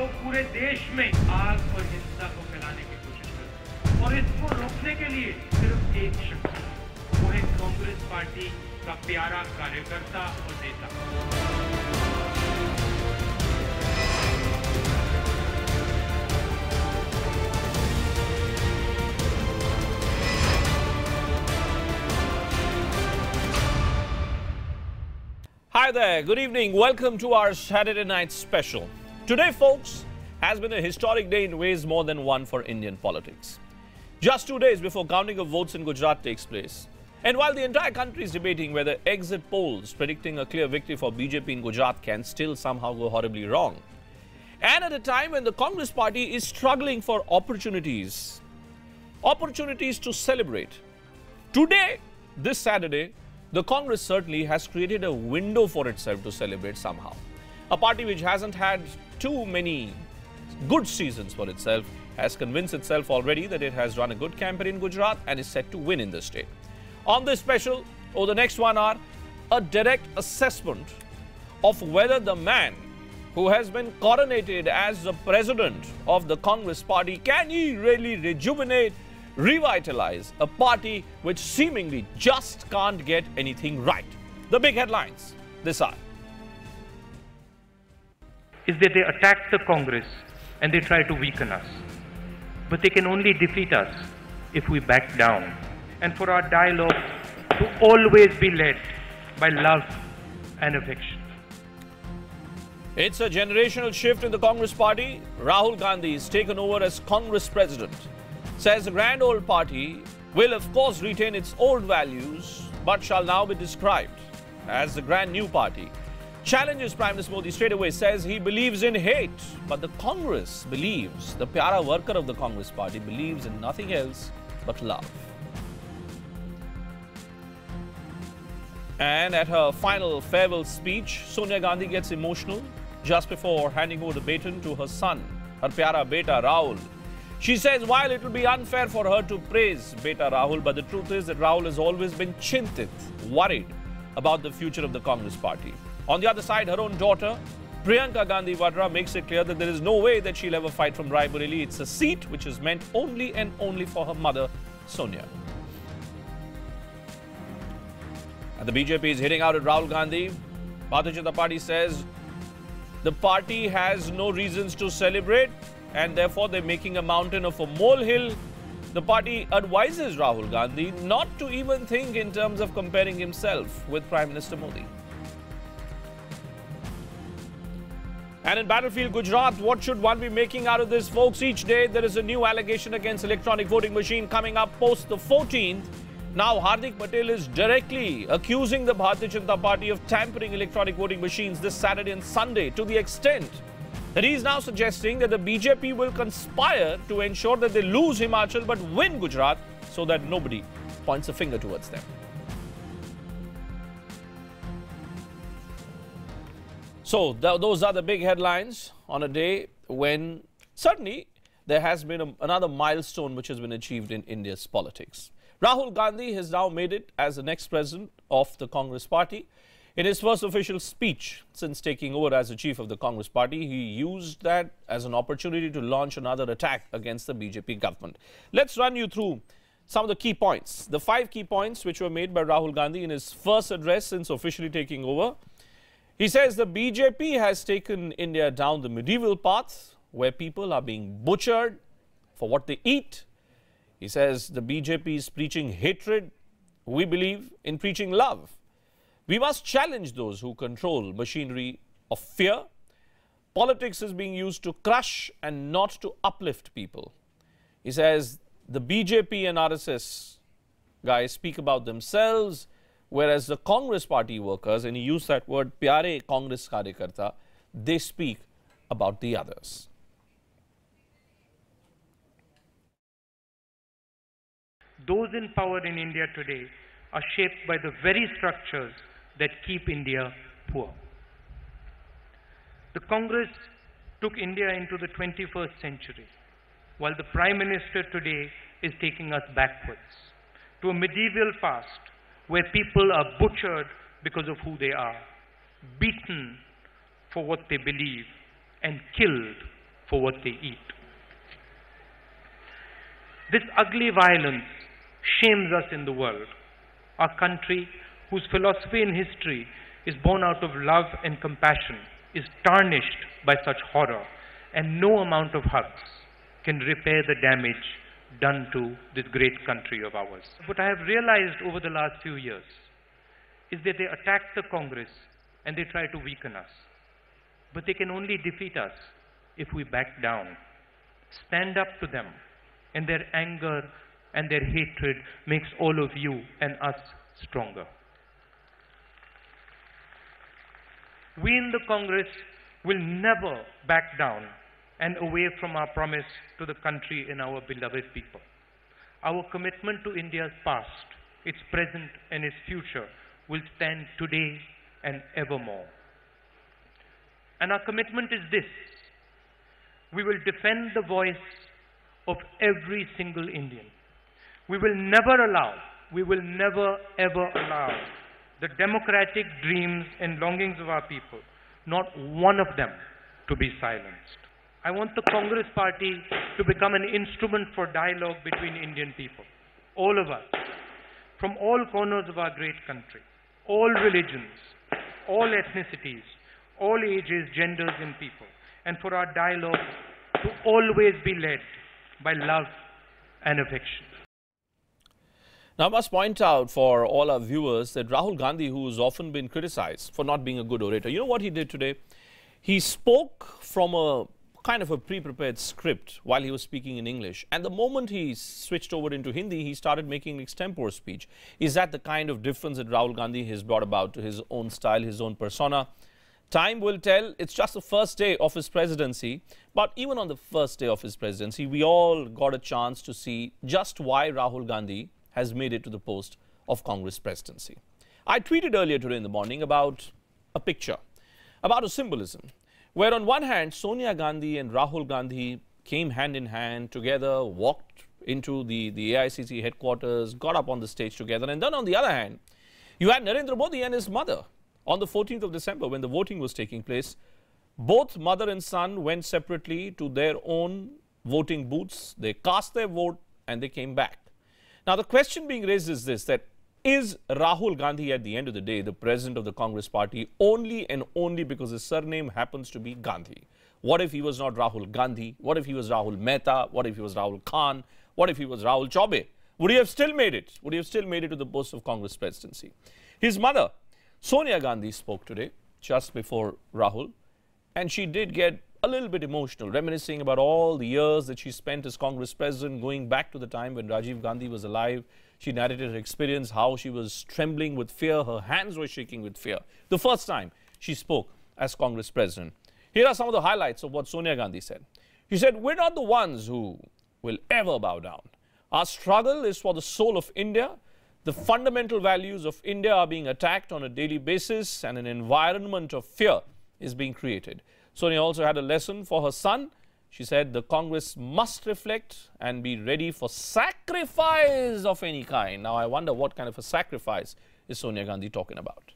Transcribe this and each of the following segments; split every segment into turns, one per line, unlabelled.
लोग पूरे देश में आग और हिंसा को फैलाने की कोशिश करते हैं और इसको रोकने के लिए सिर्फ एक शक्ति, वो है कांग्रेस पार्टी का प्यारा कार्यकर्ता और नेता।
Hi there, good evening. Welcome to our Saturday night special. Today, folks, has been a historic day in ways more than one for Indian politics. Just 2 days before counting of votes in Gujarat takes place, and while the entire country is debating whether exit polls predicting a clear victory for BJP in Gujarat can still somehow go horribly wrong, and at a time when the Congress party is struggling for opportunities to celebrate, today, this Saturday, the Congress certainly has created a window for itself to celebrate somehow. A party which hasn't had too many good seasons for itself has convinced itself already that it has run a good campaign in Gujarat and is set to win in the state. On this special, over the next 1 hour, a direct assessment of whether the man who has been coronated as the president of the Congress party, can he really rejuvenate, revitalize a party which seemingly just can't get anything right. The big headlines this hour
is that they attack the Congress and they try to weaken us. But they can only defeat us if we back down. And for our dialogue to always be led by love and affection.
It's a generational shift in the Congress party. Rahul Gandhi is taken over as Congress president. Says the grand old party will of course retain its old values but shall now be described as the grand new party. Challenges Prime Minister Modi straight away, says he believes in hate, but the Congress believes, the pyara worker of the Congress party believes in nothing else but love. And at her final farewell speech, Sonia Gandhi gets emotional just before handing over the baton to her son, her pyara beta Rahul. She says while it will be unfair for her to praise beta Rahul, but the truth is that Rahul has always been chintit, worried about the future of the Congress party. On the other side, her own daughter, Priyanka Gandhi Vadra, makes it clear that there is no way that she'll ever fight from Raebareli. It's a seat which is meant only and only for her mother, Sonia. And the BJP is hitting out at Rahul Gandhi. Bharatiya Janata Party says the party has no reasons to celebrate, and therefore they're making a mountain of a molehill. The party advises Rahul Gandhi not to even think in terms of comparing himself with Prime Minister Modi. And in battlefield Gujarat, what should one be making out of this, folks? Each day there is a new allegation against electronic voting machine coming up post the 14th. Now Hardik Patel is directly accusing the Bharatiya Janata Party of tampering electronic voting machines this Saturday and Sunday, to the extent that he is now suggesting that the BJP will conspire to ensure that they lose Himachal but win Gujarat so that nobody points a finger towards them. So those are the big headlines on a day when certainly there has been another milestone which has been achieved in India's politics. Rahul Gandhi has now made it as the next president of the Congress party. In his first official speech since taking over as the chief of the Congress party, he used that as an opportunity to launch another attack against the BJP government. Let's run you through some of the key points. The 5 key points which were made by Rahul Gandhi in his first address since officially taking over. He says the BJP has taken India down the medieval path where people are being butchered for what they eat. He says the BJP is preaching hatred. We believe in preaching love. We must challenge those who control machinery of fear. Politics is being used to crush and not to uplift people. He says the BJP and RSS guys speak about themselves, whereas the Congress party workers, and he used that word, pyare Congress karyakarta, they speak about the others.
Those in power in India today are shaped by the very structures that keep India poor. The Congress took India into the 21st century, while the Prime Minister today is taking us backwards to a medieval past where people are butchered because of who they are, beaten for what they believe, and killed for what they eat. This ugly violence shames us in the world. Our country, whose philosophy and history is born out of love and compassion, is tarnished by such horror, and no amount of hugs can repair the damage done to this great country of ours. What I have realized over the last few years is that they attack the Congress and they try to weaken us. But they can only defeat us if we back down, stand up to them, and their anger and their hatred makes all of you and us stronger. We in the Congress will never back down and away from our promise to the country and our beloved people. Our commitment to India's past, its present and its future will stand today and evermore. And our commitment is this: we will defend the voice of every single Indian. We will never ever allow the democratic dreams and longings of our people, not one of them, to be silenced. I want the Congress party to become an instrument for dialogue between Indian people, all of us, from all corners of our great country, all religions, all ethnicities, all ages, genders and people, and for our dialogue to always be led by love and affection.
Now, I must point out for all our viewers that Rahul Gandhi, who has often been criticized for not being a good orator, you know what he did today? He spoke from a kind of a pre-prepared script while he was speaking in English. And the moment he switched over into Hindi, he started making an extempore speech. Is that the kind of difference that Rahul Gandhi has brought about to his own style, his own persona? Time will tell. It's just the first day of his presidency. But even on the first day of his presidency, we all got a chance to see just why Rahul Gandhi has made it to the post of Congress presidency. I tweeted earlier today in the morning about a picture, about a symbolism, where on one hand, Sonia Gandhi and Rahul Gandhi came hand in hand together, walked into the AICC headquarters, got up on the stage together. And then on the other hand, you had Narendra Modi and his mother. On the 14th of December, when the voting was taking place, both mother and son went separately to their own voting booths. They cast their vote and they came back. Now, the question being raised is this, that is Rahul Gandhi at the end of the day the president of the Congress party only and only because his surname happens to be Gandhi? What if he was not Rahul Gandhi? What if he was Rahul Mehta? What if he was Rahul Khan? What if he was Rahul Chaubey? Would he have still made it? Would he have still made it to the post of Congress presidency? His mother, Sonia Gandhi, spoke today just before Rahul, and she did get a little bit emotional, reminiscing about all the years that she spent as Congress president, going back to the time when Rajiv Gandhi was alive. She narrated her experience, how she was trembling with fear, her hands were shaking with fear. The first time she spoke as Congress president. Here are some of the highlights of what Sonia Gandhi said. She said, "We're not the ones who will ever bow down. Our struggle is for the soul of India. The fundamental values of India are being attacked on a daily basis and an environment of fear is being created." Sonia also had a lesson for her son. She said the Congress must reflect and be ready for sacrifice of any kind. Now, I wonder what kind of a sacrifice is Sonia Gandhi talking about?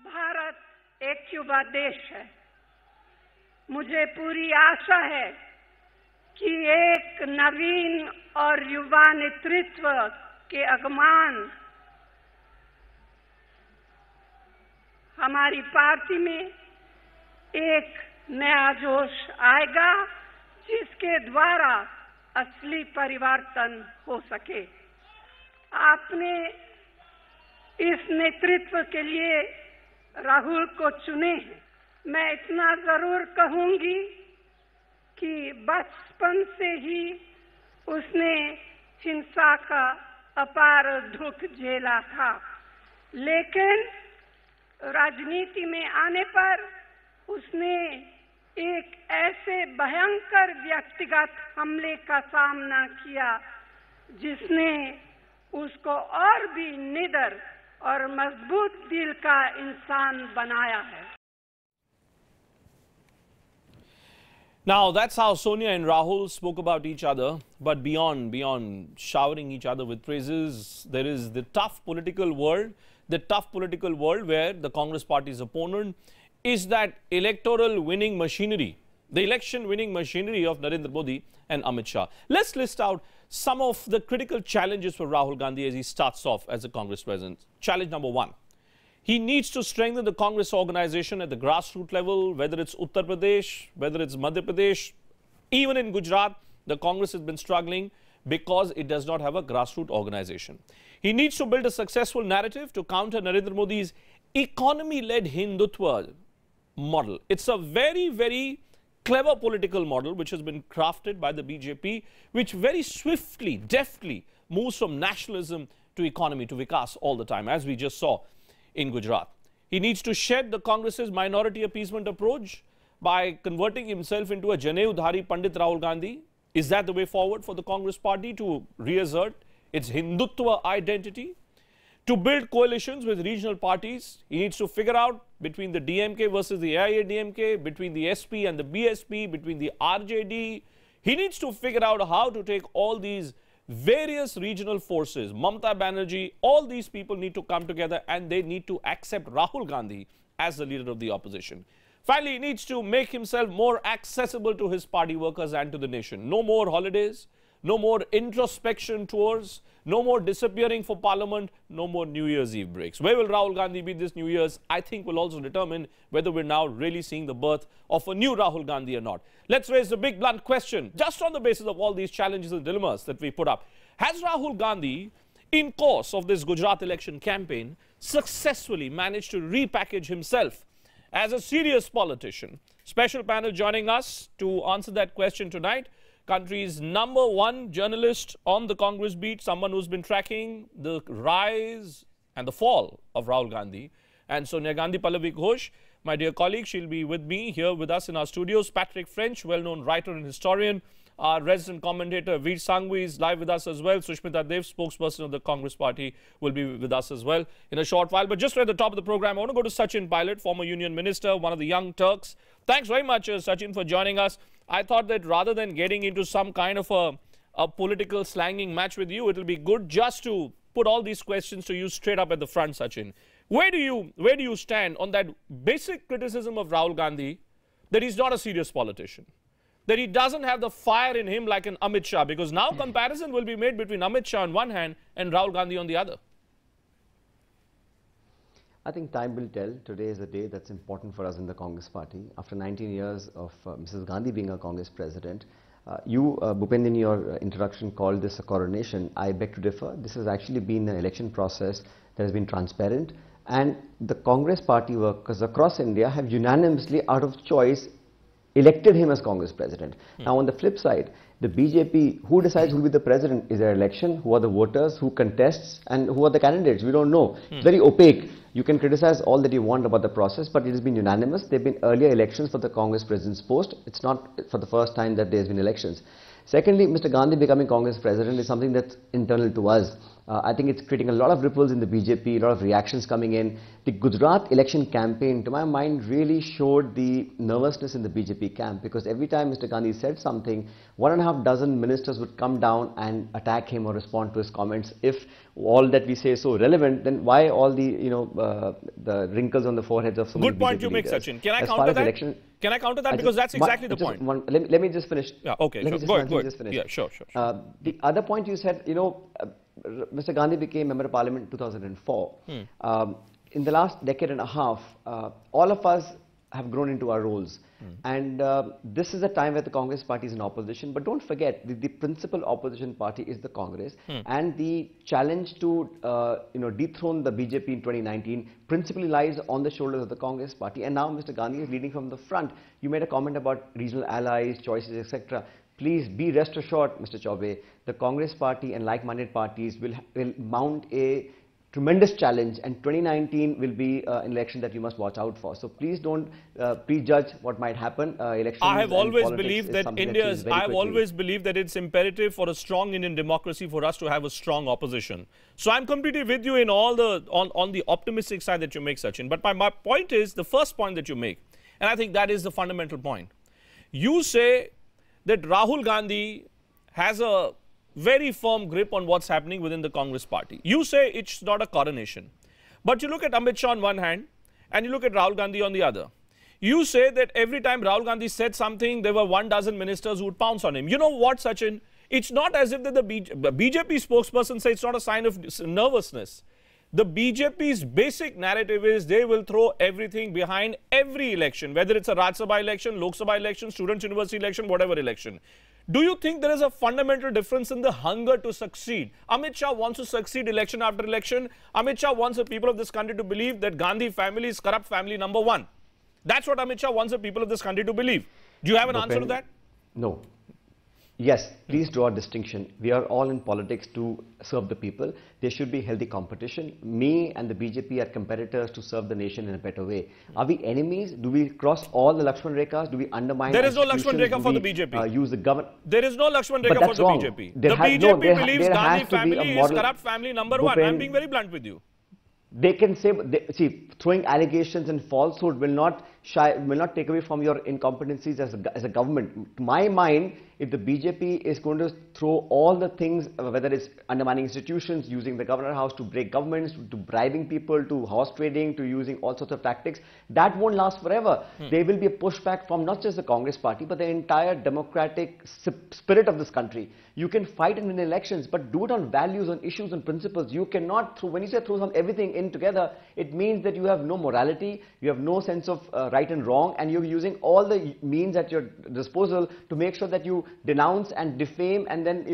Bharat एक युवा देश है। मुझे पूरी आशा है कि एक नवीन और युवा नेतृत्व के आगमन हमारी पार्टी में एक नया जोश आएगा, जिसके द्वारा असली परिवर्तन हो सके। आपने इस नेतृत्व के लिए राहुल को चुने हैं। मैं इतना जरूर कहूंगी कि बचपन से ही उसने हिंसा का अपार दुख झेला था, लेकिन राजनीति में आने पर उसने एक ऐसे भयंकर व्यक्तिगत हमले का सामना किया जिसने उसको और भी निडर और मजबूत दिल का इंसान बनाया है।
Now, that's how Sonia and Rahul spoke about each other. But beyond showering each other with praises, there is the tough political world where the Congress party's opponent is that electoral winning machinery, the election winning machinery of Narendra Modi and Amit Shah. Let's list out some of the critical challenges for Rahul Gandhi as he starts off as a Congress president. Challenge number one. He needs to strengthen the Congress organization at the grassroots level, whether it's Uttar Pradesh, whether it's Madhya Pradesh, even in Gujarat, the Congress has been struggling because it does not have a grassroots organization. He needs to build a successful narrative to counter Narendra Modi's economy-led Hindutva model. It's a very, very clever political model which has been crafted by the BJP, which very swiftly, deftly moves from nationalism to economy, to Vikas all the time, as we just saw in Gujarat. He needs to shed the Congress's minority appeasement approach by converting himself into a Janeudhari Pandit Rahul Gandhi. Is that the way forward for the Congress party to reassert its Hindutva identity? To build coalitions with regional parties, he needs to figure out between the DMK versus the AIADMK, between the SP and the BSP, between the RJD. He needs to figure out how to take all these various regional forces, Mamata Banerjee, all these people need to come together and they need to accept Rahul Gandhi as the leader of the opposition. Finally, he needs to make himself more accessible to his party workers and to the nation. No more holidays, no more introspection tours, no more disappearing for parliament, no more New Year's Eve breaks. Where will Rahul Gandhi be this New Year's? I think will also determine whether we're now really seeing the birth of a new Rahul Gandhi or not. Let's raise the big blunt question, just on the basis of all these challenges and dilemmas that we put up. Has Rahul Gandhi, in course of this Gujarat election campaign, successfully managed to repackage himself as a serious politician? Special panel joining us to answer that question tonight. Country's #1 journalist on the Congress beat, someone who's been tracking the rise and the fall of Rahul Gandhi, and Sonia Gandhi Pallavi Ghosh, my dear colleague. She'll be with me here with us in our studios. Patrick French, well-known writer and historian. Our resident commentator Veer Sanghvi is live with us as well. Sushmita Dev, spokesperson of the Congress party, will be with us as well in a short while. But just at the top of the program, I want to go to Sachin Pilot, former Union Minister, one of the young Turks. Thanks very much, Sachin, for joining us. I thought that rather than getting into some kind of a political slanging match with you, it'll be good just to put all these questions to you straight up at the front, Sachin. Where do you stand on that basic criticism of Rahul Gandhi that he's not a serious politician, that he doesn't have the fire in him like an Amit Shah? Because now comparison will be made between Amit Shah on one hand and Rahul Gandhi on the other.
I think time will tell. Today is a day that's important for us in the Congress party. After 19 years of Mrs. Gandhi being a Congress president, you, Bhupendra, in your introduction called this a coronation. I beg to differ. This has actually been an election process that has been transparent, and the Congress party workers across India have unanimously, out of choice, elected him as Congress president. Now, on the flip side, the BJP, who decides who will be the president? Is there election? Who are the voters? Who contests? And who are the candidates? We don't know. It's very opaque. You can criticize all that you want about the process, but it has been unanimous. There have been earlier elections for the Congress president's post. It's not for the first time that there has been elections. Secondly, Mr. Gandhi becoming Congress president is something that's internal to us. I think it's creating a lot of ripples in the BJP, a lot of reactions coming in. The Gujarat election campaign, to my mind, really showed the nervousness in the BJP camp, because every time Mr. Gandhi said something, 1.5 dozen ministers would come down and attack him or respond to his comments. If all that we say is so relevant, then why all the, the wrinkles on the foreheads of so many
Good point you make, Sachin. Can I counter that? Can I counter that? Because that's exactly the point.
Let me just finish.
Yeah, okay.
Let me just finish.
Yeah, sure.
The other point you said, Mr. Gandhi became Member of Parliament in 2004. In the last decade and a half, all of us have grown into our roles. And this is a time where the Congress party is in opposition. But don't forget, the principal opposition party is the Congress. And the challenge to dethrone the BJP in 2019 principally lies on the shoulders of the Congress party. And now Mr. Gandhi is leading from the front. You made a comment about regional allies, choices, etc. Please be rest assured, Mr. Chaubey, the Congress party and like-minded parties will mount a tremendous challenge, and 2019 will be an election that you must watch out for. So please don't prejudge what might happen.
I have always believed that it's imperative for a strong Indian democracy for us to have a strong opposition. So I'm completely with you in all the on the optimistic side that you make, Sachin. But my point is the first point that you make, and I think that is the fundamental point. You say that Rahul Gandhi has a very firm grip on what's happening within the Congress party. You say it's not a coronation. But you look at Amit Shah on one hand and you look at Rahul Gandhi on the other. You say that every time Rahul Gandhi said something, there were 12 ministers who would pounce on him. You know what, Sachin? It's not as if that the BJP spokesperson says it's not a sign of nervousness. The BJP's basic narrative is they will throw everything behind every election, whether it's a Rajya Sabha election, Lok Sabha election, Students' University election, whatever election. Do you think there is a fundamental difference in the hunger to succeed? Amit Shah wants to succeed election after election. Amit Shah wants the people of this country to believe that Gandhi family is corrupt family number one. That's what Amit Shah wants the people of this country to believe. Do you have an answer to that?
No. Yes, please draw a distinction. We are all in politics to serve the people. There should be healthy competition. Me and the BJP are competitors to serve the nation in a better way. Are we enemies? Do we cross all the Lakshman Rekhas? Do we undermine?
There is no Lakshman Rekha for the BJP.
Use the government.
There is no Lakshman Rekha for the BJP. The BJP believes Gandhi family is corrupt family number one. I'm being very blunt with you.
They can say, see, throwing allegations and falsehood will not take away from your incompetencies as a government. To my mind, if the BJP is going to throw all the things, whether it's undermining institutions, using the governor house to break governments, to bribing people, to horse trading, to using all sorts of tactics, that won't last forever. There will be a pushback from not just the Congress party, but the entire democratic spirit of this country. You can fight and win elections, but do it on values, on issues, and principles. You cannot throw, when you say throw everything in together, it means that you have no morality, you have no sense of right and wrong, and you're using all the means at your disposal to make sure that you denounce and defame and then,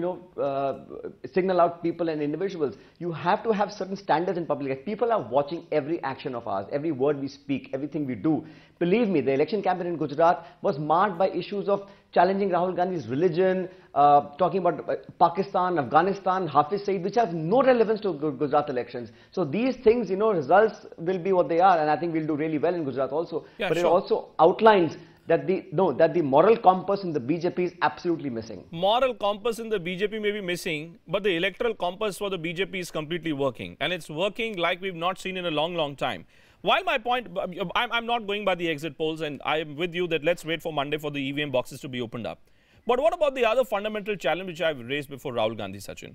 signal out people and individuals. You have to have certain standards in public life. People are watching every action of ours, every word we speak, everything we do. Believe me, the election campaign in Gujarat was marked by issues of challenging Rahul Gandhi's religion, talking about Pakistan, Afghanistan, Hafiz Saeed, which have no relevance to Gujarat elections. So these things, results will be what they are, and I think we'll do really well in Gujarat also.
Yeah,
but
sure.
It also outlines that the moral compass in the BJP is absolutely missing.
Moral compass in the BJP may be missing, but the electoral compass for the BJP is completely working. And it's working like we've not seen in a long, long time. While my point, I'm not going by the exit polls, and I am with you that let's wait for Monday for the EVM boxes to be opened up. But what about the other fundamental challenge which I've raised before Rahul Gandhi, Sachin?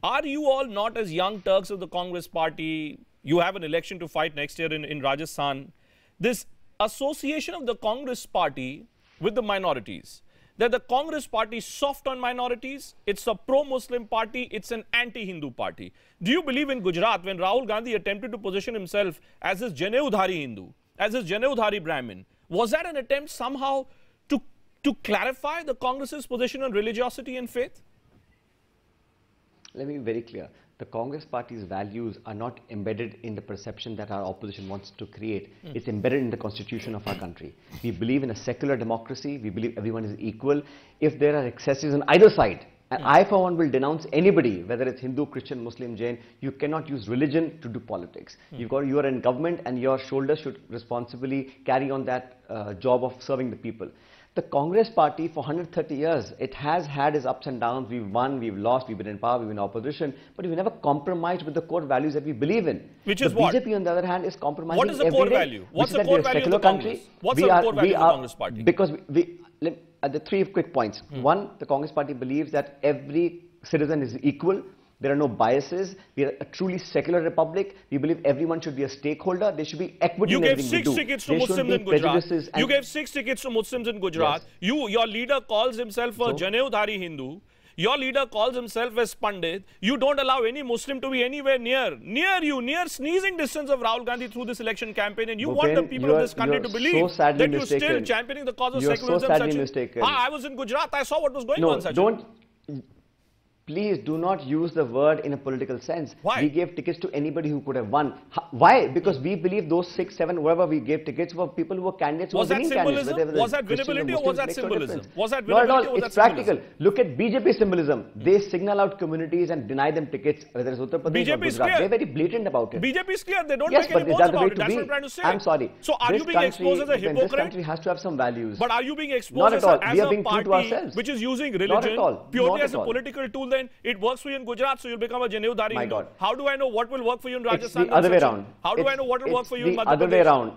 Are you all not as young Turks of the Congress party? You have an election to fight next year in Rajasthan. This association of the Congress party with the minorities, that the Congress party is soft on minorities, it's a pro-Muslim party, it's an anti-Hindu party. Do you believe in Gujarat, when Rahul Gandhi attempted to position himself as his Janeudhari Hindu, as his Janeudhari Brahmin, was that an attempt somehow to clarify the Congress's position on religiosity and faith?
Let me be very clear. The Congress party's values are not embedded in the perception that our opposition wants to create. It's embedded in the constitution of our country. We believe in a secular democracy. We believe everyone is equal. If there are excesses on either side, and I for one will denounce anybody, whether it's Hindu, Christian, Muslim, Jain, you cannot use religion to do politics. You are in government and your shoulders should responsibly carry on that job of serving the people. The Congress party for 130 years, it has had its ups and downs. We've won, we've lost, we've been in power, we've been in opposition, but we've never compromised with the core values that we believe in.
Which is what?
The BJP, on the other hand, is compromising.
What is the core value? What's the core value of the Congress? What's the core value of the Congress party?
Because the three quick points. One, the Congress party believes that every citizen is equal. There are no biases. We are a truly secular republic. We believe everyone should be a stakeholder. There should be equity in everything we do.
You gave 6 tickets to Muslims in Gujarat. You gave 6 tickets to Muslims in Gujarat. Yes. Your leader calls himself a Janeudhari Hindu. Your leader calls himself as Pandit. You don't allow any Muslim to be anywhere near sneezing distance of Rahul Gandhi through this election campaign. And you want the people of this country to believe that you're still championing the cause of secularism.
So sadly mistaken.
I was in Gujarat. I saw what was going on, Sachin.
Please do not use the word in a political sense.
Why?
We gave tickets to anybody who could have won. Why? Because we believe those 6, 7, whatever we gave tickets were people who were candidates.
Was that symbolism? Was that winnability or was that symbolism? Was that winnability?
Not at all. It's practical. Look at BJP symbolism. They signal out communities and deny them tickets, whether it's Uttar Pradesh or Gujarat. They're very blatant about it.
BJP is clear. They don't make any bones about it. That's what I'm trying to say.
I'm sorry.
So are you being exposed as a hypocrite?
This country has to have some values.
But are you being exposed as a party which is using religion purely as a political tool? Then it works for you in Gujarat, so you'll become a Janeudhari Hindu.
God.
How do I know what will work for you in Rajasthan?
It's the other way around.
How do I know what will work for you in Madhya
It's the other way around.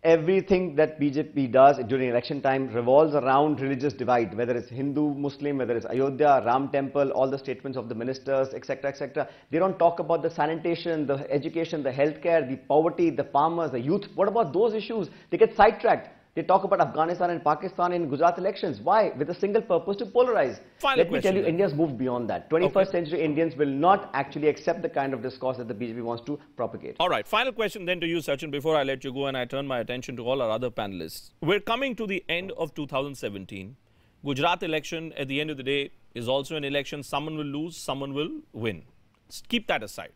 Everything that BJP does during election time revolves around religious divide, whether it's Hindu, Muslim, whether it's Ayodhya, Ram Temple, all the statements of the ministers, etc., etc. They don't talk about the sanitation, the education, the healthcare, the poverty, the farmers, the youth. What about those issues? They get sidetracked. They talk about Afghanistan and Pakistan in Gujarat elections. Why? With a single purpose to polarize. Let me tell you, India's moved beyond that. 21st century Indians will not actually accept the kind of discourse that the BJP wants to propagate.
All right, final question then to you, Sachin, before I let you go and I turn my attention to all our other panelists. We're coming to the end of 2017. Gujarat election, at the end of the day, is also an election. Someone will lose, someone will win. Keep that aside.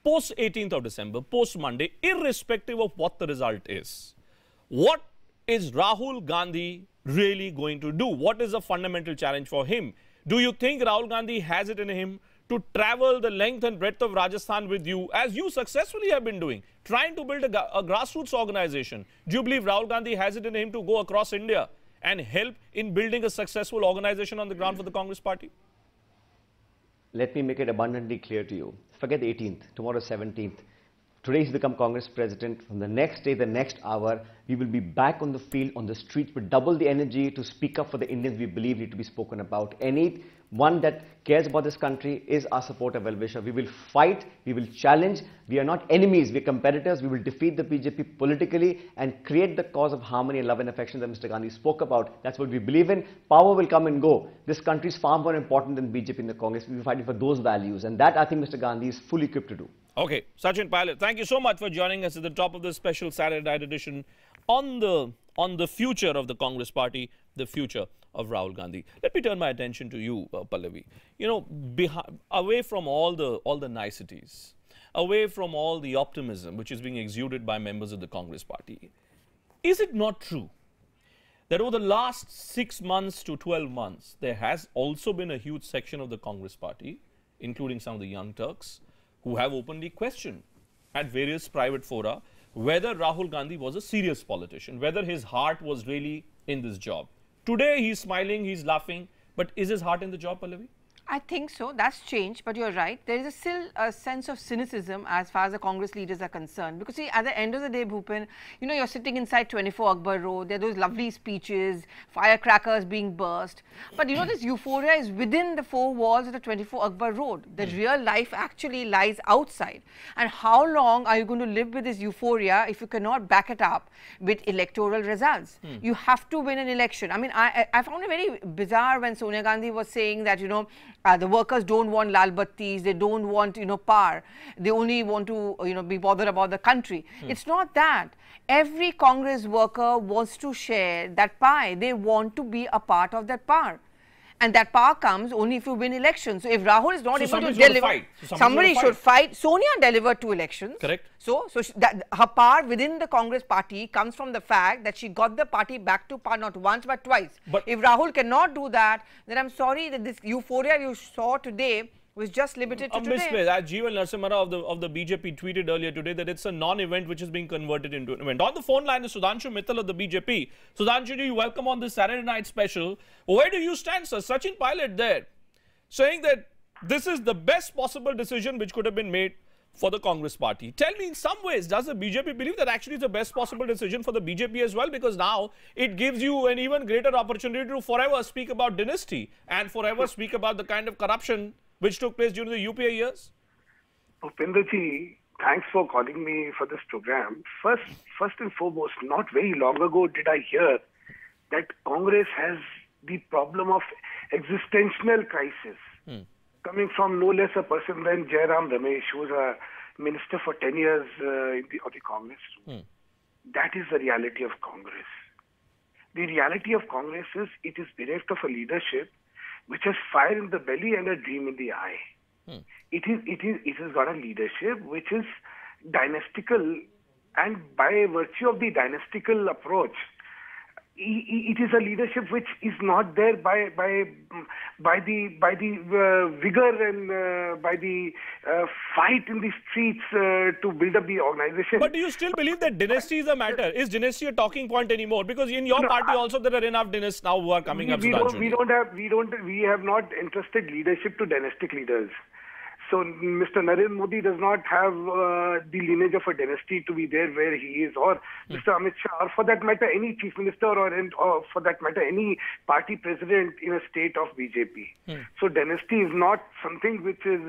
Post 18th of December, post Monday, irrespective of what the result is, what is Rahul Gandhi really going to do? What is a fundamental challenge for him? Do you think Rahul Gandhi has it in him to travel the length and breadth of Rajasthan with you, as you successfully have been doing, trying to build a grassroots organization? Do you believe Rahul Gandhi has it in him to go across India and help in building a successful organization on the ground for the Congress party?
Let me make it abundantly clear to you. Forget the 18th, tomorrow 17th. Today he's become Congress president. From the next day, the next hour, we will be back on the field, on the streets with double the energy to speak up for the Indians we believe need to be spoken about. Anyone that cares about this country is our supporter, well-wisher. We will fight, we will challenge. We are not enemies, we are competitors. We will defeat the BJP politically and create the cause of harmony and love and affection that Mr. Gandhi spoke about. That's what we believe in. Power will come and go. This country is far more important than BJP and the Congress. We will fight for those values, and that I think Mr. Gandhi is fully equipped to do.
Okay, Sachin Pilot, thank you so much for joining us at the top of this special Saturday night edition on the future of the Congress party, the future of Rahul Gandhi. Let me turn my attention to you, Pallavi. You know, away from all the niceties, away from all the optimism which is being exuded by members of the Congress party, is it not true that over the last 6 months to 12 months, there has also been a huge section of the Congress party, including some of the young Turks, who have openly questioned at various private fora whether Rahul Gandhi was a serious politician, whether his heart was really in this job. Today he's smiling, he's laughing, but is his heart in the job, Pallavi?
I think so. That's changed, but you're right. There is still a sense of cynicism as far as the Congress leaders are concerned. Because see, at the end of the day, Bhupen, you know, you're sitting inside 24 Akbar Road. There are those lovely speeches, firecrackers being burst. But you know, this euphoria is within the four walls of the 24 Akbar Road. The real life actually lies outside. And how long are you going to live with this euphoria if you cannot back it up with electoral results? You have to win an election. I mean, I found it very bizarre when Sonia Gandhi was saying that, you know, the workers don't want lal battis, they don't want, you know, power. They only want to, you know, be bothered about the country. It's not that. Every Congress worker wants to share that pie. They want to be a part of that power. And that power comes only if you win elections. So if Rahul is not able to deliver, somebody should fight. Sonia delivered 2 elections.
Correct.
So her power within the Congress party comes from the fact that she got the party back to power not once but twice. But if Rahul cannot do that, then I'm sorry that this euphoria you saw today was just limited to today.
Misplaced. As Jeevan Narasimha of the BJP tweeted earlier today that it's a non-event which is being converted into an event. On the phone line is Sudhanshu Mittal of the BJP. Sudhanshu, you welcome on this Saturday night special. Where do you stand, sir? Sachin Pilot there, saying that this is the best possible decision which could have been made for the Congress party. Tell me, in some ways, does the BJP believe that actually it's the best possible decision for the BJP as well? Because now it gives you an even greater opportunity to forever speak about dynasty and forever speak about the kind of corruption which took place during the UPA years?
Bhupendra ji, thanks for calling me for this program. First and foremost, not very long ago did I hear that Congress has the problem of existential crisis. Coming from no less a person than Jairam Ramesh, who was a minister for 10 years of the Congress. That is the reality of Congress. The reality of Congress is it is bereft of a leadership which has fire in the belly and a dream in the eye. It has got a leadership which is dynastical, and by virtue of the dynastical approach, it is a leadership which is not there by the vigor and by the fight in the streets to build up the organization.
But do you still believe that dynasty is a matter? Is dynasty a talking point anymore? Because in your party also there are enough dynasts now who are coming up.
We have not entrusted leadership to dynastic leaders. So Mr. Narendra Modi does not have the lineage of a dynasty to be there where he is, or Mr. Amit Shah, or for that matter any chief minister, or for that matter any party president in a state of BJP. So dynasty is not something which is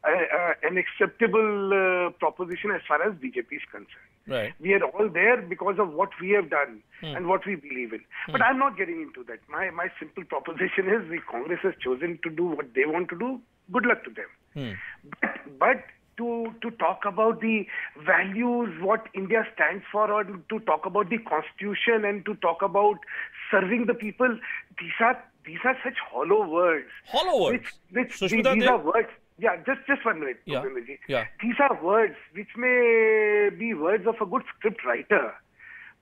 an acceptable proposition as far as BJP is concerned.
Right.
We are all there because of what we have done and what we believe in. But I'm not getting into that. My simple proposition is the Congress has chosen to do what they want to do. Good luck to them. But to talk about the values, what India stands for, or to talk about the constitution and to talk about serving the people, these are such hollow words.
Hollow words?
These are words. Yeah, just 1 minute.
Yeah.
These are words which may be words of a good script writer,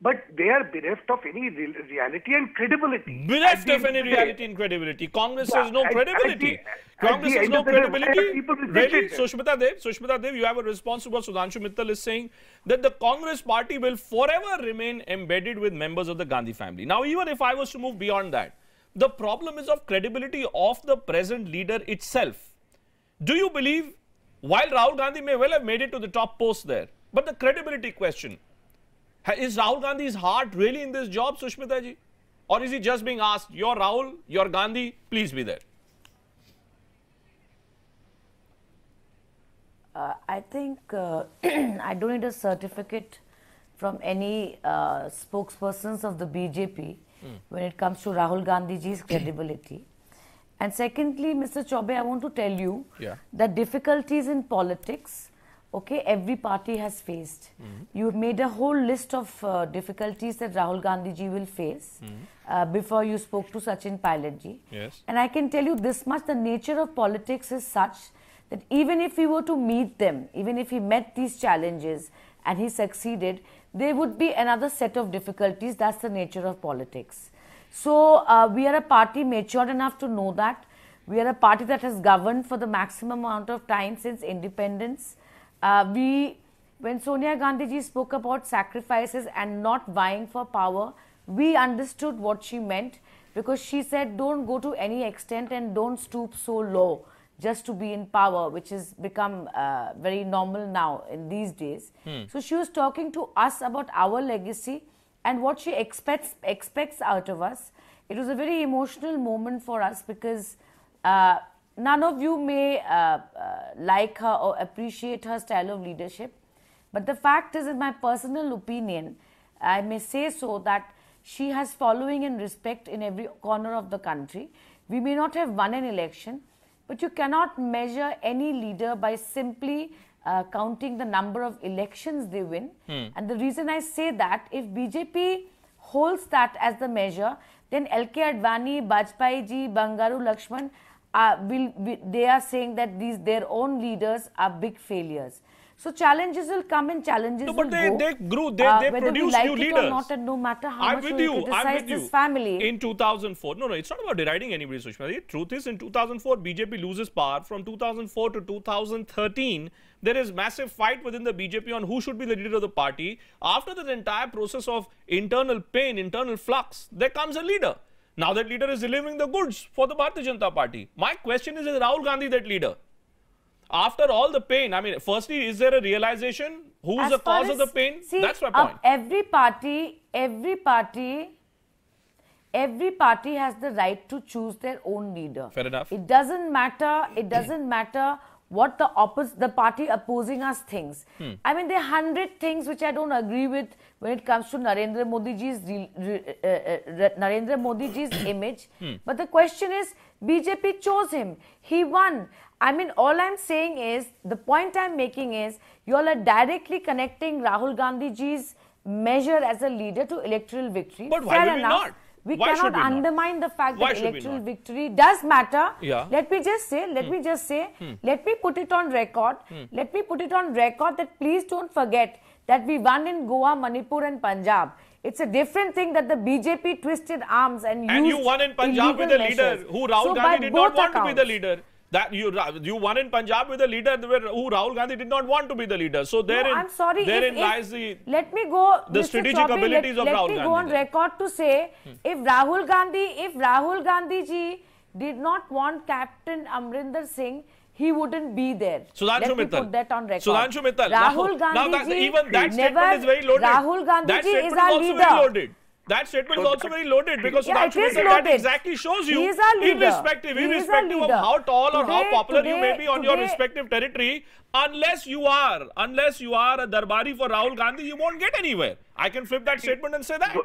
but they are bereft of any reality and credibility.
Bereft of any reality and credibility. Congress has no credibility. Congress has no credibility. Really? Sushmita Dev, you have a response to what Sudhanshu Mittal is saying, that the Congress party will forever remain embedded with members of the Gandhi family. Now, even if I was to move beyond that, the problem is of credibility of the present leader itself. Do you believe, while Rahul Gandhi may well have made it to the top post there, but the credibility question, is Rahul Gandhi's heart really in this job, Sushmita ji? Or is he just being asked, you're Rahul, you're Gandhi, please be there?
I think I don't need a certificate from any spokespersons of the BJP when it comes to Rahul Gandhi's credibility. And secondly, Mr. Chaubey, I want to tell you that difficulties in politics, okay, every party has faced. You have made a whole list of difficulties that Rahul Gandhi ji will face before you spoke to Sachin Pilot ji.
Yes.
And I can tell you this much, the nature of politics is such that even if we were to meet them, even if he met these challenges and he succeeded, there would be another set of difficulties. That's the nature of politics. So, we are a party matured enough to know that. We are a party that has governed for the maximum amount of time since independence. When Sonia Gandhi ji spoke about sacrifices and not vying for power, we understood what she meant, because she said don't go to any extent and don't stoop so low just to be in power, which has become very normal now in these days. So, she was talking to us about our legacy and what she expects out of us. It was a very emotional moment for us, because none of you may like her or appreciate her style of leadership. But the fact is, in my personal opinion, I may say so, that she has following and respect in every corner of the country. We may not have won an election, but you cannot measure any leader by simply counting the number of elections they win. And the reason I say that, if BJP holds that as the measure, then LK Advani, Bajpayee ji, Bangaru Lakshman, they are saying that their own leaders are big failures. So challenges will come and challenges will go.
But they grew, they produced new leaders.
Or not, and no matter how much you criticize this family.
In 2004, no, it's not about deriding anybody, Sushma. The truth is, in 2004, BJP loses power. From 2004 to 2013, there is massive fight within the BJP on who should be the leader of the party. After this entire process of internal pain, internal flux, there comes a leader. Now that leader is delivering the goods for the Bharatiya Janata Party. My question is Rahul Gandhi that leader? After all the pain, I mean, firstly, is there a realization who's the cause of the pain?
See,
that's my point.
Every party has the right to choose their own leader.
Fair enough.
It doesn't matter what the party opposing us thinks. I mean, there are 100 things which I don't agree with when it comes to Narendra Modi ji's image. But the question is, BJP chose him. He won. I mean, all I'm saying is, the point I'm making is, you all are directly connecting Rahul Gandhi ji's measure as a leader to electoral victory.
But why would we not?
We cannot undermine the fact that electoral victory does matter.
Yeah.
Let me just say, let me put it on record. Let me put it on record that please don't forget that we won in Goa, Manipur and Punjab. It's a different thing that the BJP twisted arms and used.
And you won in Punjab with a leader who Rahul Gandhi did not want to be the leader. That you won in Punjab with a leader who Rahul Gandhi did not want to be the leader. So therein lies the strategic abilities of Rahul Gandhi.
Let me go on record to say, if Rahul Gandhi ji did not want Captain Amrinder Singh, he wouldn't be there.
Sudhanshu
Let me
Mittal.
put that on record.
Sudhanshu Mittal.
Rahul
Now
Gandhi
even that statement is very loaded.
Rahul Gandhi
that
is
statement
our
is also
leader.
very loaded. That statement is also very loaded because Sudhanshu Mittal, that exactly shows you, irrespective of how tall or how popular you may be on your respective territory, unless you are a Darbari for Rahul Gandhi, you won't get anywhere. I can flip that statement and say that.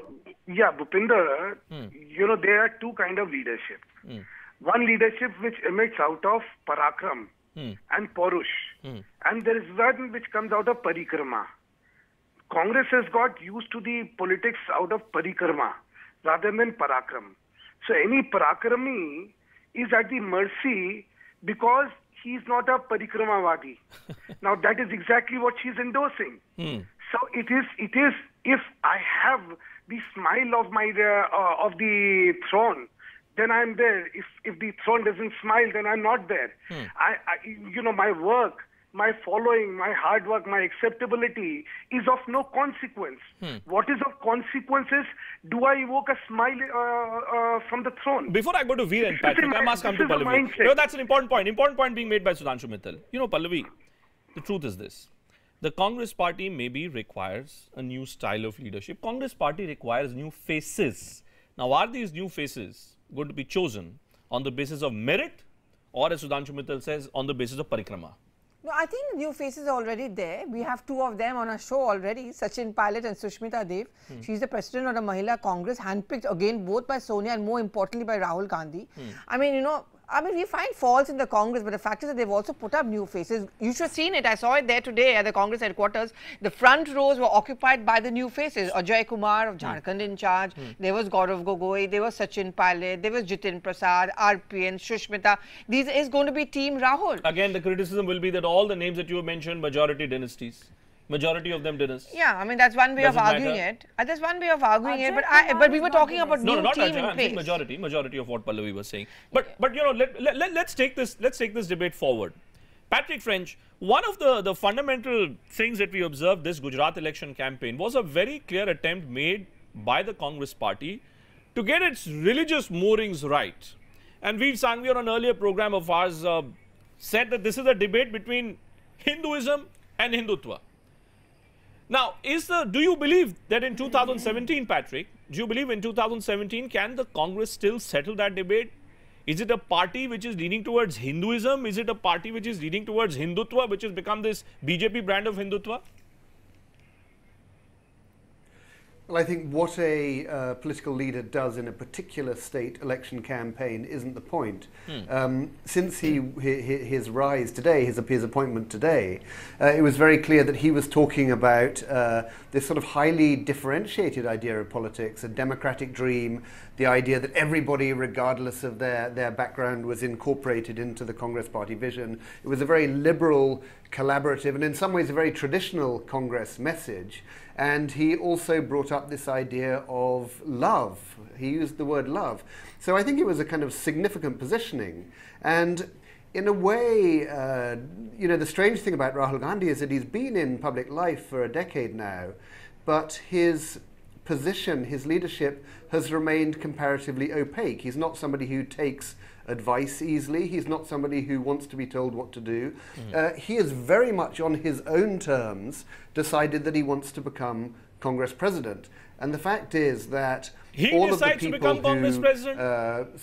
Yeah, Bhupendra, you know, there are two kinds of leadership. One leadership which emits out of parakram and porush, and there is one which comes out of parikrama. Congress has got used to the politics out of parikrama rather than parakram. So any parakrami is at the mercy because he is not a parikramavadi. Now that is exactly what she is endorsing. So it is if I have the smile of my of the throne, then I am there. If the throne doesn't smile, then I'm not there. You know, my work, my following, my hard work, my acceptability is of no consequence. What is of consequence is, do I evoke a smile from the throne?
Before I go to Veer and Patrick, I must come to Pallavi. You know, that's an important point. Important point being made by Sudhanshu Mittal. You know, Pallavi, the truth is this. The Congress party maybe requires a new style of leadership. Congress party requires new faces. Now, are these new faces going to be chosen on the basis of merit or, as Sudhanshu Mittal says, on the basis of parikrama?
No, I think new faces are already there. We have two of them on our show already, Sachin Pilot and Sushmita Dev. She's the president of the Mahila Congress, handpicked again both by Sonia and more importantly by Rahul Gandhi. I mean, you know, we find faults in the Congress, but the fact is that they've also put up new faces. You should have seen it. I saw it there today at the Congress headquarters. The front rows were occupied by the new faces. Ajay Kumar of Jharkhand in charge. There was Gaurav Gogoi. There was Sachin Pilot. There was Jitin Prasad, RPN, Sushmita. These is going to be Team Rahul.
Again, the criticism will be that all the names that you have mentioned, majority dynasties. Majority of them dynasts.
Yeah, I mean, that's one way of arguing it. That's one way of arguing it. But we were talking about new team in place.
Majority of what Pallavi was saying. But you know, let's take this debate forward. Patrick French, one of the fundamental things that we observed this Gujarat election campaign was a very clear attempt made by the Congress party to get its religious moorings right. And Veer Sanghvi on an earlier program of ours said that this is a debate between Hinduism and Hindutva. Now, do you believe that in 2017, Patrick, do you believe in 2017, can the Congress still settle that debate? Is it a party which is leaning towards Hinduism? Is it a party which is leaning towards Hindutva, which has become this BJP brand of Hindutva?
Well, I think what a political leader does in a particular state election campaign isn't the point. Since his rise today, his appointment today, it was very clear that he was talking about this sort of highly differentiated idea of politics, a democratic dream, the idea that everybody, regardless of their background, was incorporated into the Congress party vision. It was a very liberal, collaborative, and in some ways a very traditional Congress message. And he also brought up this idea of love. He used the word love. So I think it was a kind of significant positioning. And in a way, you know, the strange thing about Rahul Gandhi is that he's been in public life for a decade now, but his position, his leadership has remained comparatively opaque. He's not somebody who takes advice easily. He's not somebody who wants to be told what to do. He is very much on his own terms decided that he wants to become Congress president. And the fact is that all of the people
to become Congress president?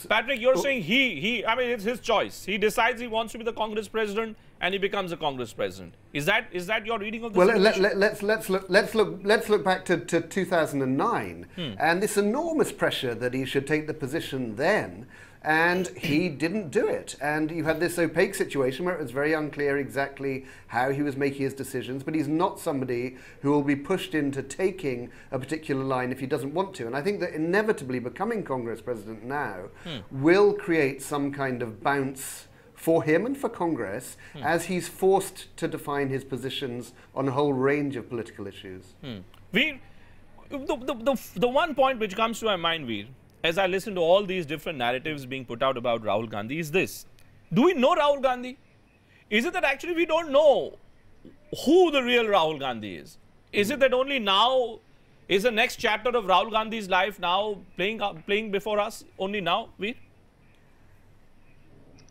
Patrick, you're saying I mean, it's his choice. He decides he wants to be the Congress president and he becomes a Congress president. Is that your reading of this?
Well, let's look back to 2009 and this enormous pressure that he should take the position then. And he didn't do it. And you had this opaque situation where it was very unclear exactly how he was making his decisions, but he's not somebody who will be pushed into taking a particular line if he doesn't want to. And I think that inevitably becoming Congress president now will create some kind of bounce for him and for Congress as he's forced to define his positions on a whole range of political issues.
Veer, the one point which comes to my mind, Veer, as I listen to all these different narratives being put out about Rahul Gandhi is this. Do we know Rahul Gandhi? Is it that actually we don't know who the real Rahul Gandhi is? Is it that only now is the next chapter of Rahul Gandhi's life now playing before us? Only now, Veer?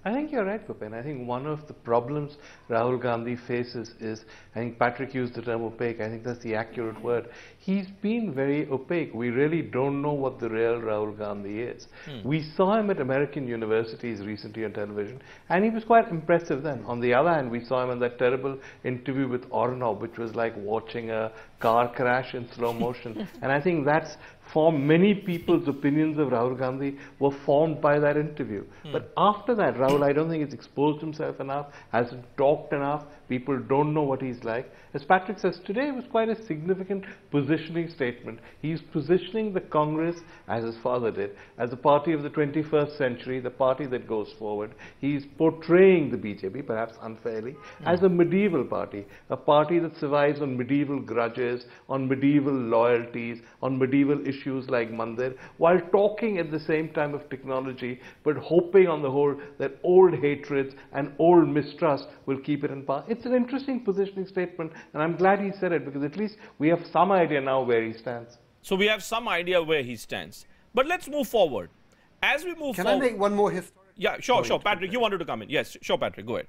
I think you're right, Bhupen. I think one of the problems Rahul Gandhi faces is, I think Patrick used the term opaque, I think that's the accurate word. He's been very opaque. We really don't know what the real Rahul Gandhi is. We saw him at American universities recently on television, and he was quite impressive then. On the other hand, we saw him in that terrible interview with Ornov, which was like watching a car crash in slow motion. And I think that's, for many people's opinions of Rahul Gandhi were formed by that interview. But after that, Rahul, I don't think he's exposed himself enough, hasn't talked enough, people don't know what he's like. As Patrick says, today was quite a significant positioning statement. He's positioning the Congress, as his father did, as a party of the 21st century, the party that goes forward. He's portraying the BJP, perhaps unfairly, as a medieval party, a party that survives on medieval grudges, on medieval loyalties, on medieval issues like Mandir, while talking at the same time of technology, but hoping on the whole that old hatreds and old mistrust will keep it in power. It's an interesting positioning statement, and I'm glad he said it, because at least we have some idea now where he stands.
So we have some idea where he stands. But let's move forward. As we move forward...
Can I make one more historic...
Yeah, sure. Patrick, you wanted to come in. Yes, sure, Patrick, go ahead.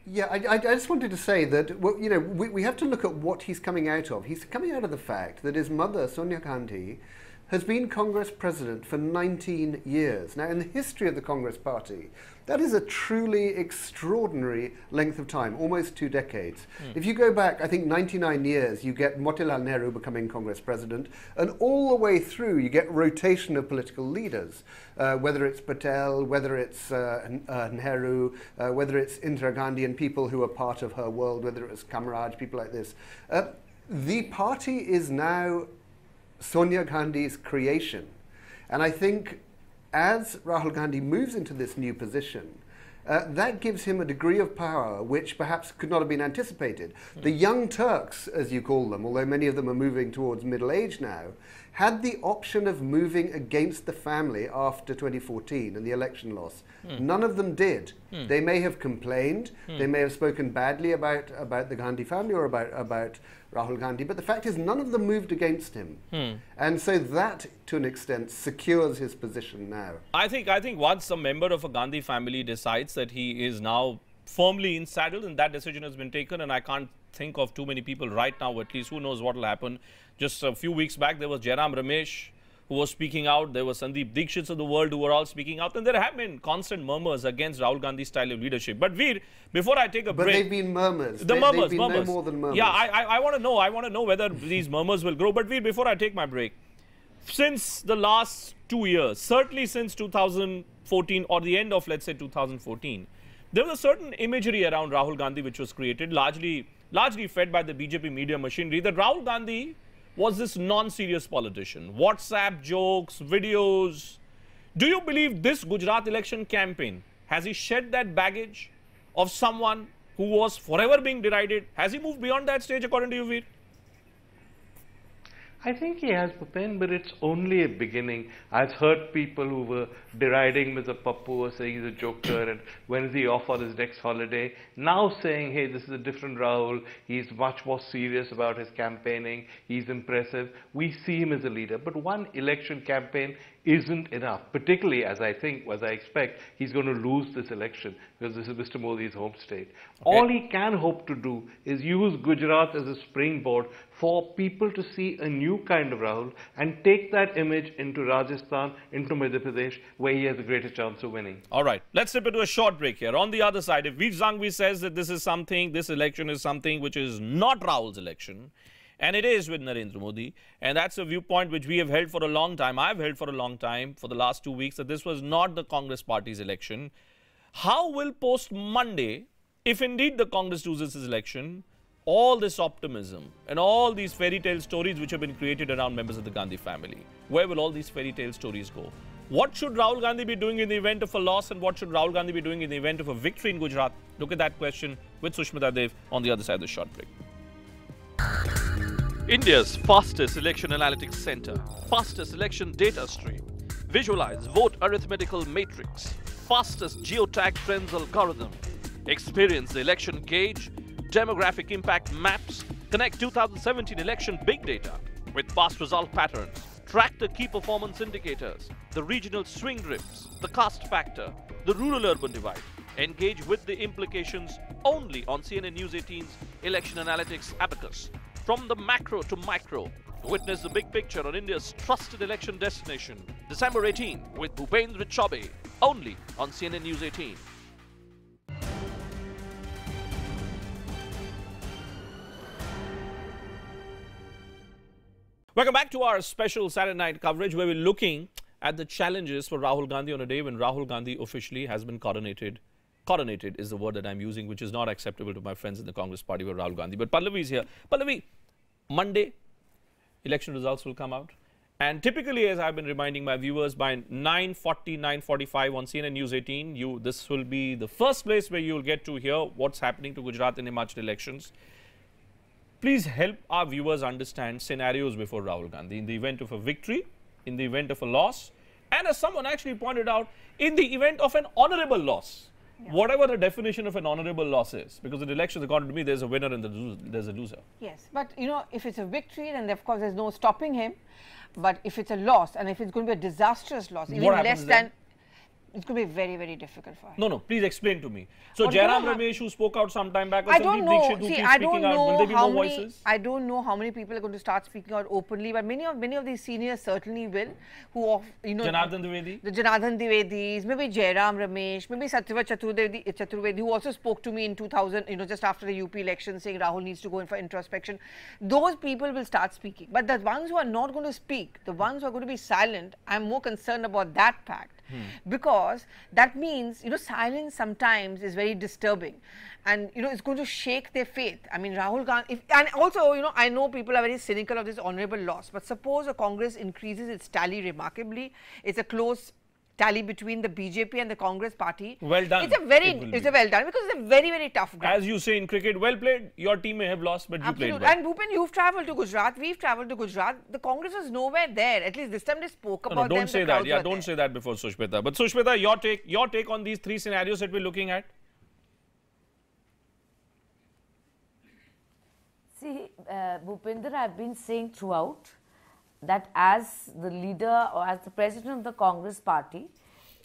Yeah, I just wanted to say that, well, you know, we have to look at what he's coming out of. He's coming out of the fact that his mother, Sonia Gandhi, has been Congress president for 19 years. Now, in the history of the Congress party, that is a truly extraordinary length of time, almost 2 decades. If you go back, I think 99 years, you get Motilal Nehru becoming Congress president, and all the way through you get rotation of political leaders, whether it's Patel, whether it's Nehru, whether it's Indira Gandhi and people who are part of her world, whether it was Kamaraj, people like this. The party is now Sonia Gandhi's creation. And I think as Rahul Gandhi moves into this new position, that gives him a degree of power which perhaps could not have been anticipated. The Young Turks, as you call them, although many of them are moving towards middle age now, had the option of moving against the family after 2014 and the election loss. None of them did. They may have complained, they may have spoken badly about the Gandhi family or about Rahul Gandhi, but the fact is none of them moved against him. And so that, to an extent, secures his position now.
I think once a member of a Gandhi family decides that he is now firmly in saddle, and that decision has been taken, and I can't think of too many people right now, at least, who knows what will happen. Just a few weeks back, there was Jairam Ramesh, who was speaking out. There was Sandeep Dikshits of the world who were all speaking out. And there have been constant murmurs against Rahul Gandhi's style of leadership. But Veer, before I take a break...
But they've been murmurs.
They've been
no more than murmurs.
Yeah, I want to know whether these murmurs will grow. But Veer, before I take my break, since the last 2 years, certainly since 2014 or the end of, let's say, 2014, there was a certain imagery around Rahul Gandhi which was created, largely fed by the BJP media machinery, that Rahul Gandhi was this non-serious politician. WhatsApp jokes, videos. Do you believe this Gujarat election campaign, has he shed that baggage of someone who was forever being derided? Has he moved beyond that stage, according to you, Veer?
I think he has, Bhupen, but it's only a beginning. I've heard people who were deriding Mr. Pappu or saying he's a joker and when is he off on his next holiday, now saying, hey, this is a different Rahul, he's much more serious about his campaigning, he's impressive. We see him as a leader, but one election campaign isn't enough, particularly as I expect, he's going to lose this election because this is Mr. Modi's home state. Okay. All he can hope to do is use Gujarat as a springboard for people to see a new kind of Rahul and take that image into Rajasthan, into Madhya Pradesh, where he has a greater chance of winning.
All right, let's step into a short break here. On the other side, if Veer Zangvi says that this election is something which is not Rahul's election, and it is with Narendra Modi, and that's a viewpoint which we have held for a long time. I've held for a long time, for the last 2 weeks, that this was not the Congress party's election. How will post-Monday, if indeed the Congress loses this election, all this optimism and all these fairy tale stories which have been created around members of the Gandhi family, where will all these fairy tale stories go? What should Rahul Gandhi be doing in the event of a loss, and what should Rahul Gandhi be doing in the event of a victory in Gujarat? Look at that question with Sushmita Dev on the other side of the short break. India's fastest election analytics center, fastest election data stream, visualize vote arithmetical matrix, fastest geotag trends algorithm, experience the election gauge, demographic impact maps, connect 2017 election big data with past result patterns, track the key performance indicators, the regional swing drifts, the caste factor, the rural-urban divide. Engage with the implications only on CNN News 18's Election Analytics Abacus. From the macro to micro, witness the big picture on India's trusted election destination. December 18 with Bhupendra Chaubey, only on CNN News 18. Welcome back to our special Saturday night coverage where we're looking at the challenges for Rahul Gandhi on a day when Rahul Gandhi officially has been coronated. Coronated is the word that I'm using, which is not acceptable to my friends in the Congress party with Rahul Gandhi. But Pallavi is here. Pallavi, Monday, election results will come out. And typically, as I've been reminding my viewers, by 9:40, 9:45 on CNN News 18, this will be the first place where you'll get to hear what's happening to Gujarat and Himachal elections. Please help our viewers understand scenarios before Rahul Gandhi in the event of a victory, in the event of a loss, and as someone actually pointed out, in the event of an honorable loss. Yeah. Whatever the definition of an honorable loss is, because in elections, according to me, there's a winner and there's a loser.
Yes, but you know, if it's a victory, then of course there's no stopping him. But if it's a loss, and if it's going to be a disastrous loss, even less than, it's going to be very, very difficult for him.
No, please explain to me. So, Jairam Ramesh, who spoke out some time back, or Sandeep Dixit, who keeps speaking out, will there be more voices?
I don't know how many people are going to start speaking out openly, but many of these seniors certainly will. Who, you know,
Janardhan Dwivedi?
The Janardhan Dwivedis, maybe Jairam Ramesh, maybe Satyavrat Chaturvedi, who also spoke to me in 2000, you know, just after the UP election, saying Rahul needs to go in for introspection. Those people will start speaking. But the ones who are not going to speak, the ones who are going to be silent, I'm more concerned about that fact. Because that means, you know, silence sometimes is very disturbing, and you know, it's going to shake their faith. I mean, Rahul Gandhi, and also, you know, I know people are very cynical of this honorable loss, but suppose a Congress increases its tally remarkably, it's a close tally between the BJP and the Congress party.
Well done.
It's a well done, because it's a very, very tough ground.
As you say in cricket, well played. Your team may have lost, but you played well.
And Bhupen, you've travelled to Gujarat. We've travelled to Gujarat. The Congress was nowhere there. At least this time they spoke about them.
Don't say that. Yeah, don't say that before Sushmita. But Sushmita, your take on these three scenarios that we're looking at.
See, Bhupendra, I've been saying throughout that as the leader or as the president of the Congress party,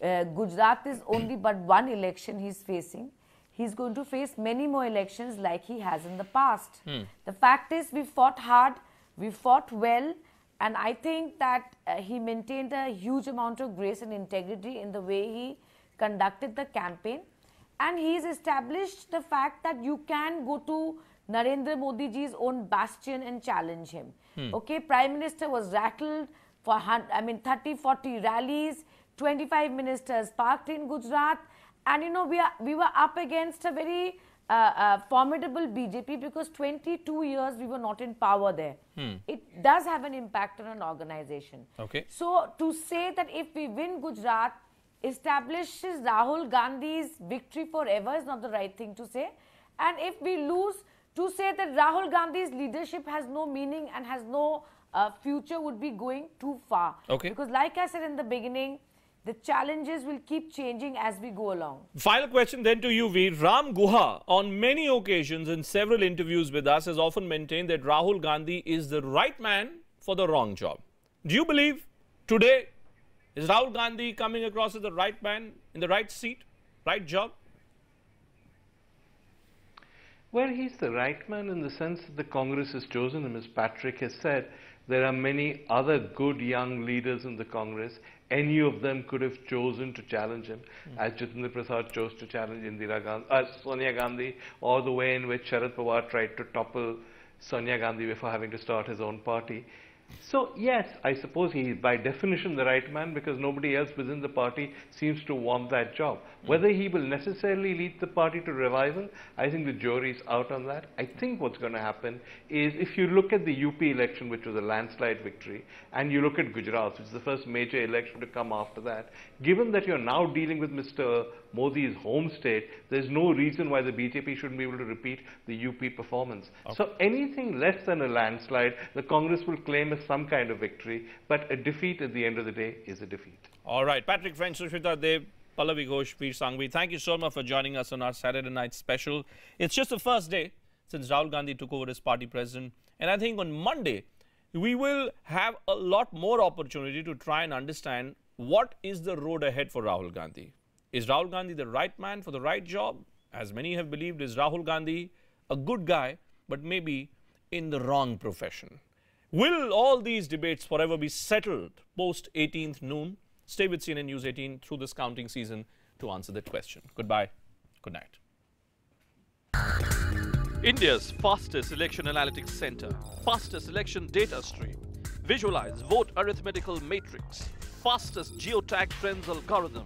Gujarat is only but one election he's facing. He's going to face many more elections like he has in the past. The fact is, we fought hard, we fought well, and I think that he maintained a huge amount of grace and integrity in the way he conducted the campaign. And he's established the fact that you can go to Narendra Modi ji's own bastion and challenge him. Okay, Prime Minister was rattled for 30, 40 rallies, 25 ministers parked in Gujarat, and you know, we were up against a very formidable BJP, because 22 years we were not in power there. It does have an impact on an organization.
Okay.
So to say that if we win Gujarat, establishes Rahul Gandhi's victory forever is not the right thing to say. And if we lose, to say that Rahul Gandhi's leadership has no meaning and has no future would be going too far.
Okay.
Because like I said in the beginning, the challenges will keep changing as we go along.
Final question then to you, Veer. Ram Guha, on many occasions in several interviews with us, has often maintained that Rahul Gandhi is the right man for the wrong job. Do you believe today, is Rahul Gandhi coming across as the right man in the right seat, right job?
Well, he's the right man in the sense that the Congress has chosen him. As Patrick has said, there are many other good young leaders in the Congress. Any of them could have chosen to challenge him, as Jitendra Prasad chose to challenge Sonia Gandhi, or the way in which Sharad Pawar tried to topple Sonia Gandhi before having to start his own party. So, yes, I suppose he is by definition the right man, because nobody else within the party seems to want that job. Whether he will necessarily lead the party to revival, I think the jury's out on that. I think what's going to happen is, if you look at the UP election, which was a landslide victory, and you look at Gujarat, which is the first major election to come after that, given that you're now dealing with Mr. Modi's home state, there's no reason why the BJP shouldn't be able to repeat the UP performance. Okay. So anything less than a landslide, the Congress will claim as some kind of victory, but a defeat at the end of the day is a defeat.
All right, Patrick French, Sushmita Dev, Pallavi Ghosh, Veer Sanghvi, thank you so much for joining us on our Saturday night special. It's just the first day since Rahul Gandhi took over as party president, and I think on Monday we will have a lot more opportunity to try and understand what is the road ahead for Rahul Gandhi. Is Rahul Gandhi the right man for the right job? As many have believed, is Rahul Gandhi a good guy, but maybe in the wrong profession? Will all these debates forever be settled post 18th noon? Stay with CNN News 18 through this counting season to answer that question. Goodbye. Good night. India's fastest election analytics center, fastest election data stream, visualize vote arithmetical matrix, fastest geotag trends algorithm,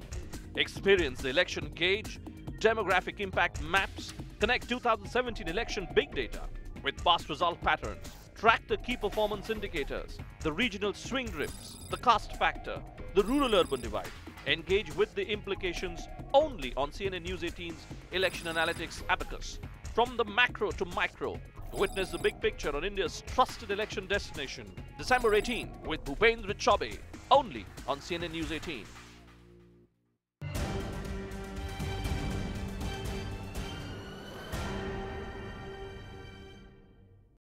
experience the election gauge, demographic impact maps, connect 2017 election big data with past result patterns, track the key performance indicators, the regional swing drifts, the caste factor, the rural-urban divide. Engage with the implications only on CNN News 18's election analytics abacus. From the macro to micro, witness the big picture on India's trusted election destination. December 18 with Bhupendra Chaubey, only on CNN News 18.